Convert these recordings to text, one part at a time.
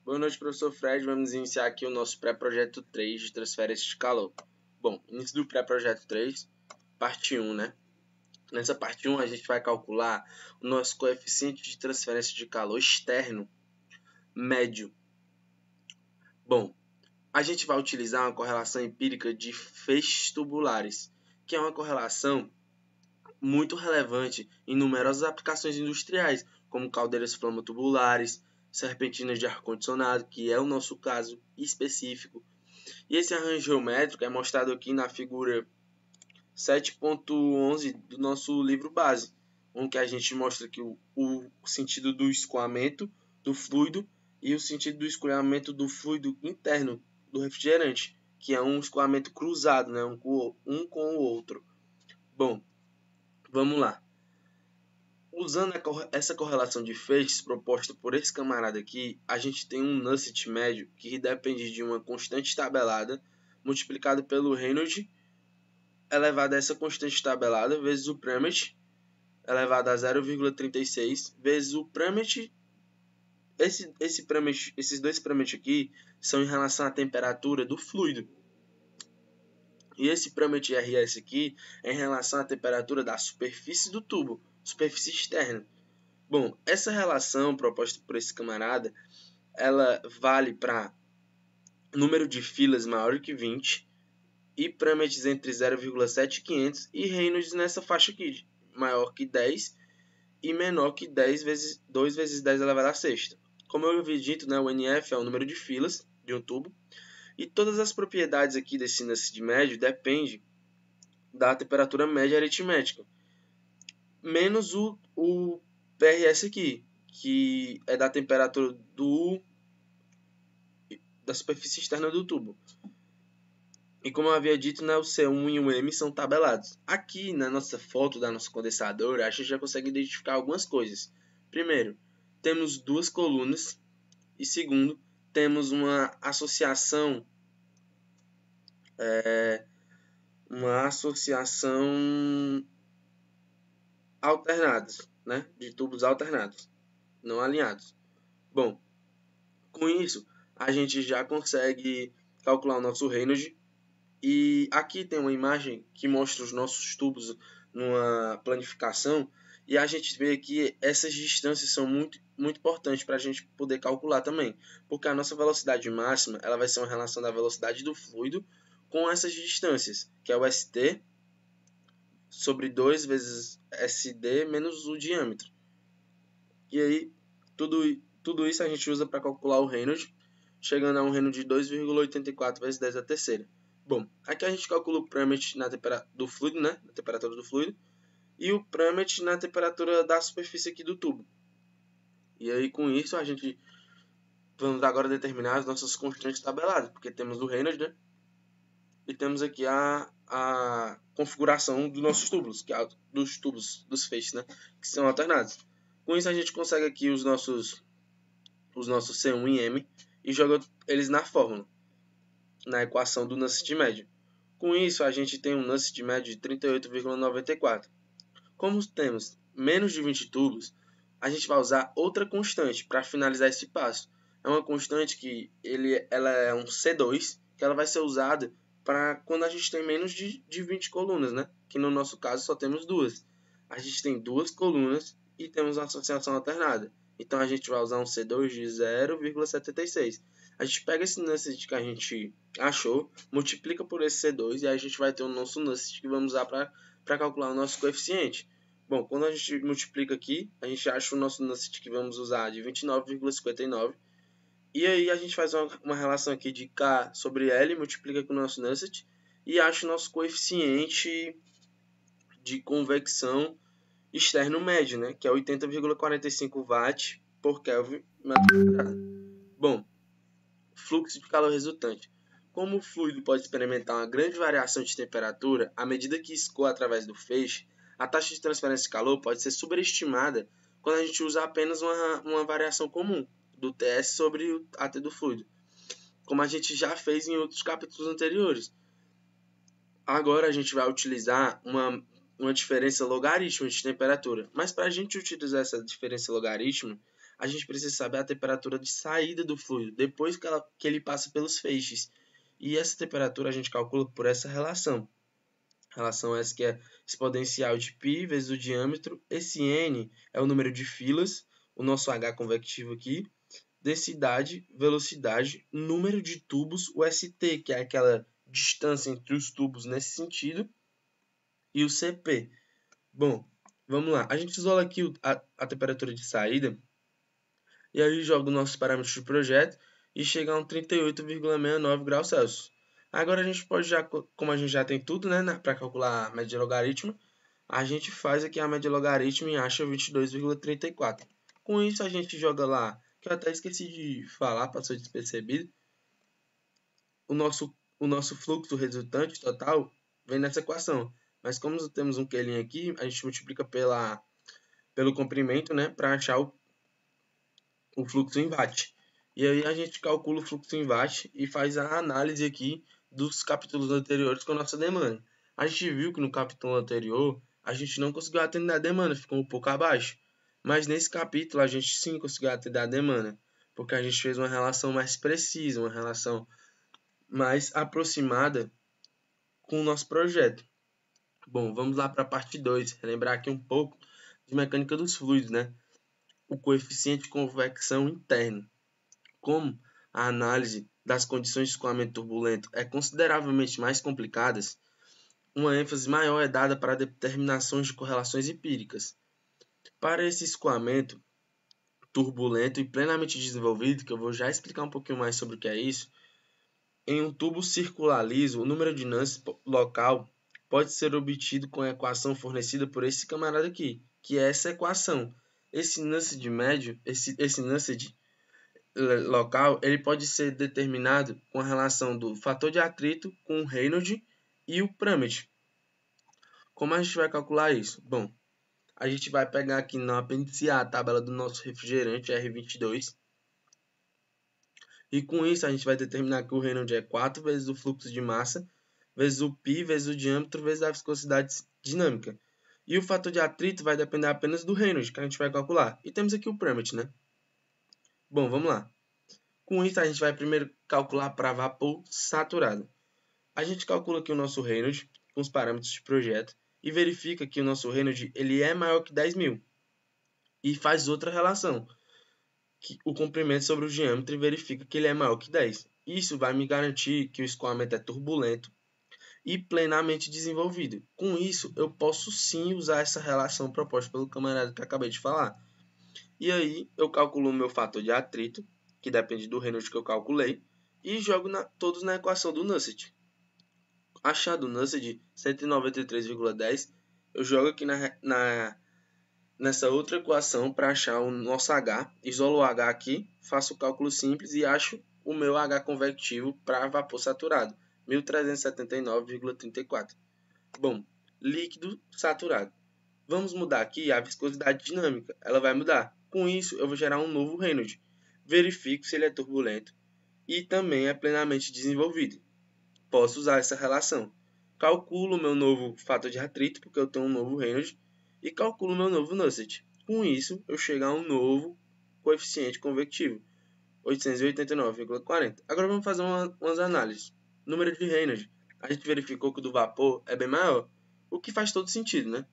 Boa noite, professor Fred. Vamos iniciar aqui o nosso pré-projeto 3 de transferência de calor. Bom, início do pré-projeto 3, parte 1, né? Nessa parte 1, a gente vai calcular o nosso coeficiente de transferência de calor externo médio. Bom, a gente vai utilizar uma correlação empírica de feixes tubulares, que é uma correlação muito relevante em numerosas aplicações industriais, como caldeiras flamotubulares, serpentinas de ar-condicionado, que é o nosso caso específico. E esse arranjo geométrico é mostrado aqui na figura 7.11 do nosso livro base, onde a gente mostra que o sentido do escoamento do fluido e o sentido do escoamento do fluido interno do refrigerante, que é um escoamento cruzado, né? um com o outro. Bom, vamos lá. Usando essa correlação de feixes proposta por esse camarada aqui, a gente tem um Nusselt médio que depende de uma constante tabelada multiplicado pelo Reynolds elevado a essa constante tabelada vezes o Pramath elevado a 0,36 vezes o Pramath. Esses dois Pramath aqui são em relação à temperatura do fluido. E esse Pramath RS aqui é em relação à temperatura da superfície do tubo, superfície externa. Bom, essa relação proposta por esse camarada, ela vale para número de filas maior que 20 e Pramaths entre 0,7 e 500 e Reynolds nessa faixa aqui, maior que 10 e menor que 10 vezes 2 vezes 10 elevado a sexta. Como eu havia dito, né, o NF é o número de filas de um tubo e todas as propriedades aqui desse índice de médio dependem da temperatura média aritmética, menos o PRS aqui, que é da temperatura da superfície externa do tubo. E como eu havia dito, né, o C1 e o M são tabelados. Aqui na nossa foto da nossa condensadora, a gente já consegue identificar algumas coisas. Primeiro, temos duas colunas. E segundo, temos uma associação alternadas, né, de tubos alternados, não alinhados. Bom, com isso, a gente já consegue calcular o nosso Reynolds. E aqui tem uma imagem que mostra os nossos tubos numa planificação. E a gente vê que essas distâncias são muito importantes para a gente poder calcular também. Porque a nossa velocidade máxima ela vai ser uma relação da velocidade do fluido com essas distâncias, que é o ST sobre 2 vezes SD menos o diâmetro. E aí, tudo isso a gente usa para calcular o Reynolds, chegando a um Reynolds de 2,84 vezes 10 a terceira. Bom, aqui a gente calcula o Pramath na temperatura do fluido, né? Na temperatura do fluido, e o Pramath na temperatura da superfície aqui do tubo. E aí, com isso, a gente vamos agora determinar as nossas constantes tabeladas, porque temos o Reynolds, né? E temos aqui a configuração dos nossos tubos, que é dos tubos, dos feixes, né? Que são alternados. Com isso, a gente consegue aqui os nossos C1 e M e joga eles na fórmula, na equação do Nusselt médio. Com isso, a gente tem um Nusselt médio de 38,94. Como temos menos de 20 tubos, a gente vai usar outra constante para finalizar esse passo. É uma constante que ela é um C2, que ela vai ser usada para quando a gente tem menos de 20 colunas, né? Que no nosso caso só temos duas. A gente tem duas colunas e temos uma associação alternada. Então a gente vai usar um C2 de 0,76. A gente pega esse Nusselt que a gente achou, multiplica por esse C2 e aí a gente vai ter o nosso Nusselt que vamos usar para calcular o nosso coeficiente. Bom, quando a gente multiplica aqui, a gente acha o nosso Nusselt que vamos usar de 29,59. E aí a gente faz uma relação aqui de K sobre L, multiplica com o nosso Nusselt e acha o nosso coeficiente de convecção externo médio, né, que é 80,45 Watt por Kelvin metro quadrado. Bom, fluxo de calor resultante. Como o fluido pode experimentar uma grande variação de temperatura à medida que escoa através do feixe, a taxa de transferência de calor pode ser superestimada quando a gente usa apenas uma variação comum do TS sobre o AT do fluido, como a gente já fez em outros capítulos anteriores. Agora a gente vai utilizar uma diferença logarítmica de temperatura, mas para a gente utilizar essa diferença logarítmica, a gente precisa saber a temperatura de saída do fluido, depois que ele passa pelos feixes. E essa temperatura a gente calcula por essa relação. Relação essa que é exponencial de π vezes o diâmetro. Esse n é o número de filas, o nosso h convectivo aqui, densidade, velocidade, número de tubos, o ST, que é aquela distância entre os tubos nesse sentido, e o CP. Bom, vamos lá. A gente isola aqui a temperatura de saída, e aí joga os nossos parâmetros de projeto e chega a um 38,69 graus Celsius. Agora a gente pode, como a gente já tem tudo, né, para calcular a média logarítmica, a gente faz aqui a média logarítmica e acha 22,34. Com isso a gente joga lá, que eu até esqueci de falar, passou despercebido, o nosso fluxo resultante total vem nessa equação. Mas como temos um Q' aqui, a gente multiplica pelo comprimento, né, para achar o fluxo em watt. E aí a gente calcula o fluxo em watt e faz a análise aqui dos capítulos anteriores com a nossa demanda. A gente viu que no capítulo anterior a gente não conseguiu atender a demanda, ficou um pouco abaixo. Mas nesse capítulo a gente sim conseguiu atender a demanda, porque a gente fez uma relação mais precisa, uma relação mais aproximada com o nosso projeto. Bom, vamos lá para a parte 2, relembrar aqui um pouco de mecânica dos fluidos, né? O coeficiente de convecção interno. Como a análise das condições de escoamento turbulento é consideravelmente mais complicada, uma ênfase maior é dada para determinações de correlações empíricas. Para esse escoamento turbulento e plenamente desenvolvido, que eu vou já explicar um pouquinho mais sobre o que é isso, em um tubo circular liso, o número de Nance local pode ser obtido com a equação fornecida por esse camarada aqui, que é essa equação. Esse Nance de médio, esse Nance de local, ele pode ser determinado com a relação do fator de atrito com o Reynolds e o Pramath. Como a gente vai calcular isso? Bom, a gente vai pegar aqui no apêndice A a tabela do nosso refrigerante R22. E com isso a gente vai determinar que o Reynolds é 4 vezes o fluxo de massa, vezes o π, vezes o diâmetro, vezes a viscosidade dinâmica. E o fator de atrito vai depender apenas do Reynolds, que a gente vai calcular. E temos aqui o Pramath, né? Bom, vamos lá. Com isso a gente vai primeiro calcular para vapor saturado. A gente calcula aqui o nosso Reynolds com os parâmetros de projeto e verifica que o nosso Reynolds ele é maior que 10.000. E faz outra relação, que o comprimento sobre o diâmetro, e verifica que ele é maior que 10. Isso vai me garantir que o escoamento é turbulento e plenamente desenvolvido. Com isso, eu posso sim usar essa relação proposta pelo camarada que eu acabei de falar. E aí, eu calculo o meu fator de atrito, que depende do Reynolds que eu calculei, e jogo todos na equação do Nusselt. Achado o Nusselt 193,10, eu jogo aqui nessa outra equação para achar o nosso H, isolo o H aqui, faço o cálculo simples e acho o meu H convectivo para vapor saturado, 1379,34. Bom, líquido saturado. Vamos mudar aqui a viscosidade dinâmica, ela vai mudar. Com isso, eu vou gerar um novo Reynolds. Verifico se ele é turbulento e também é plenamente desenvolvido. Posso usar essa relação. Calculo o meu novo fator de atrito, porque eu tenho um novo Reynolds, e calculo o meu novo Nusselt. Com isso, eu chego a um novo coeficiente convectivo, 889,40. Agora vamos fazer umas análises. Número de Reynolds. A gente verificou que o do vapor é bem maior, o que faz todo sentido, né?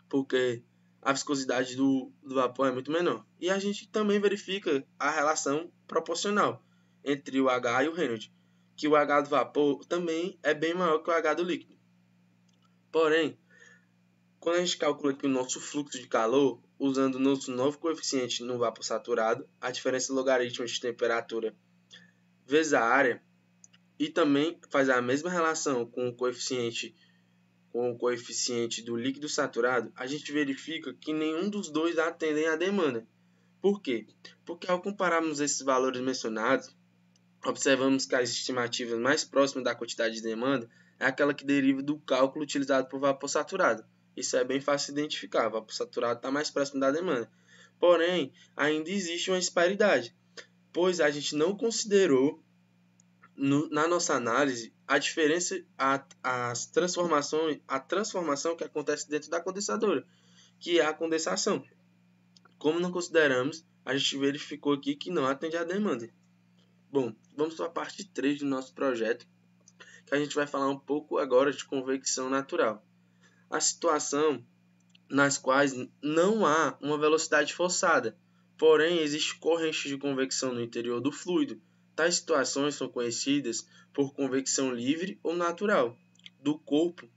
Porque a viscosidade do vapor é muito menor. E a gente também verifica a relação proporcional entre o H e o Reynolds, que o H do vapor também é bem maior que o H do líquido. Porém, quando a gente calcula aqui o nosso fluxo de calor, usando o nosso novo coeficiente no vapor saturado, a diferença logarítmica de temperatura vezes a área, e também faz a mesma relação com o coeficiente do líquido saturado, a gente verifica que nenhum dos dois atendem à demanda. Por quê? Porque ao compararmos esses valores mencionados, observamos que as estimativas mais próximas da quantidade de demanda é aquela que deriva do cálculo utilizado por vapor saturado. Isso é bem fácil de identificar, o vapor saturado está mais próximo da demanda. Porém, ainda existe uma disparidade, pois a gente não considerou na nossa análise a diferença, a transformação que acontece dentro da condensadora, que é a condensação. Como não consideramos, a gente verificou aqui que não atende à demanda. Bom, vamos para a parte 3 do nosso projeto, que a gente vai falar um pouco agora de convecção natural. A situação nas quais não há uma velocidade forçada, porém existe corrente de convecção no interior do fluido. Tais situações são conhecidas por convecção livre ou natural. Do corpo,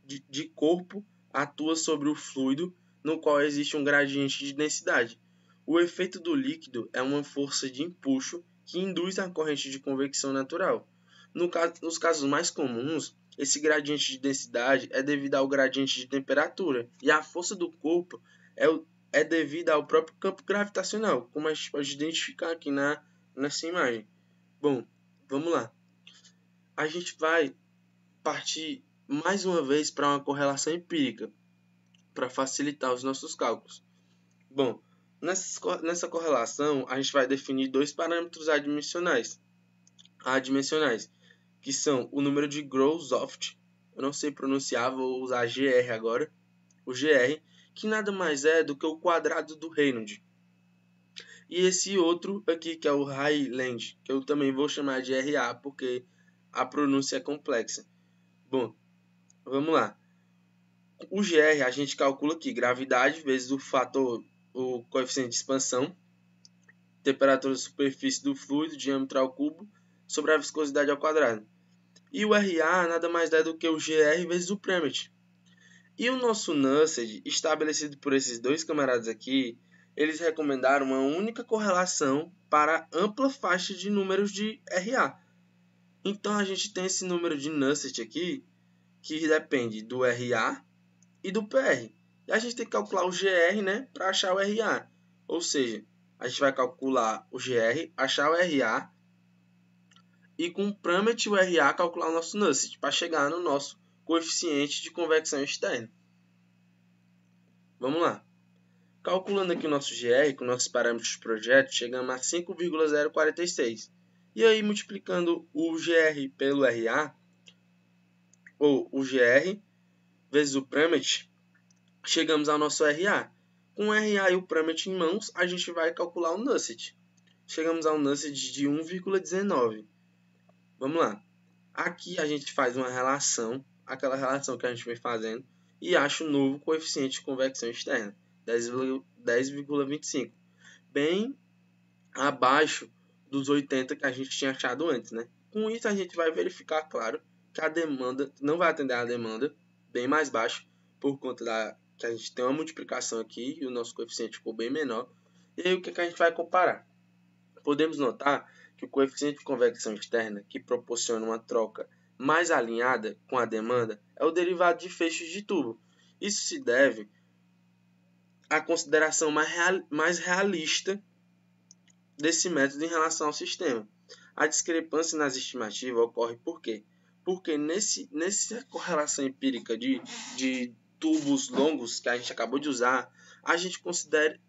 de corpo atua sobre o fluido, no qual existe um gradiente de densidade. O efeito do líquido é uma força de empuxo que induz a corrente de convecção natural. Nos casos mais comuns, esse gradiente de densidade é devido ao gradiente de temperatura, e a força do corpo é devida ao próprio campo gravitacional, como a gente pode identificar aqui nessa imagem. Bom, vamos lá. A gente vai partir mais uma vez para uma correlação empírica, para facilitar os nossos cálculos. Bom, nessa correlação, a gente vai definir dois parâmetros adimensionais, que são o número de Grothendieck, eu não sei pronunciar, vou usar GR agora, o GR, que nada mais é do que o quadrado do Reynolds. E esse outro aqui, que é o Rayleigh, que eu também vou chamar de RA, porque a pronúncia é complexa. Bom, vamos lá. O GR a gente calcula aqui, gravidade vezes o coeficiente de expansão, temperatura da superfície do fluido, diâmetro ao cubo, sobre a viscosidade ao quadrado. E o RA nada mais é do que o GR vezes o Premert. E o nosso Nusselt, estabelecido por esses dois camaradas aqui, eles recomendaram uma única correlação para ampla faixa de números de RA. Então a gente tem esse número de Nusselt aqui, que depende do RA e do PR. E a gente tem que calcular o GR, né, para achar o RA. Ou seja, a gente vai calcular o GR, achar o RA, e com o Premert e o RA calcular o nosso Nusselt, para chegar no nosso coeficiente de convecção externa. Vamos lá. Calculando aqui o nosso GR com nossos parâmetros de projeto, chegamos a 5,046. E aí, multiplicando o GR pelo RA, ou o GR vezes o Premert, chegamos ao nosso RA. Com o RA e o Premert em mãos, a gente vai calcular o Nusselt. Chegamos ao Nusselt de 1,19. Vamos lá. Aqui a gente faz uma relação, aquela relação que a gente vem fazendo, e acha o novo coeficiente de convecção externa, 10,25. Bem abaixo dos 80 que a gente tinha achado antes, né? Com isso a gente vai verificar, claro, que a demanda não vai atender a demanda, bem mais baixo, por conta que a gente tem uma multiplicação aqui e o nosso coeficiente ficou bem menor. E aí o que a gente vai comparar? Podemos notar que o coeficiente de convecção externa, que proporciona uma troca mais alinhada com a demanda, é o derivado de feixes de tubo. Isso se deve à consideração mais realista desse método em relação ao sistema. A discrepância nas estimativas ocorre por quê? Porque nessa correlação empírica de tubos longos que a gente acabou de usar, a gente considera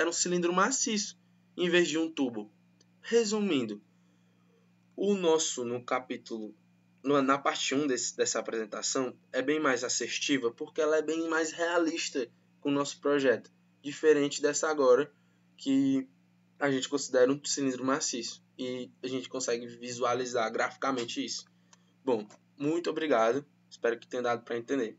um cilindro maciço em vez de um tubo. Resumindo, no capítulo, na parte 1 dessa apresentação, é bem mais assertiva porque ela é bem mais realista com o nosso projeto, diferente dessa agora, que a gente considera um cilindro maciço e a gente consegue visualizar graficamente isso. Bom, muito obrigado, espero que tenha dado para entender.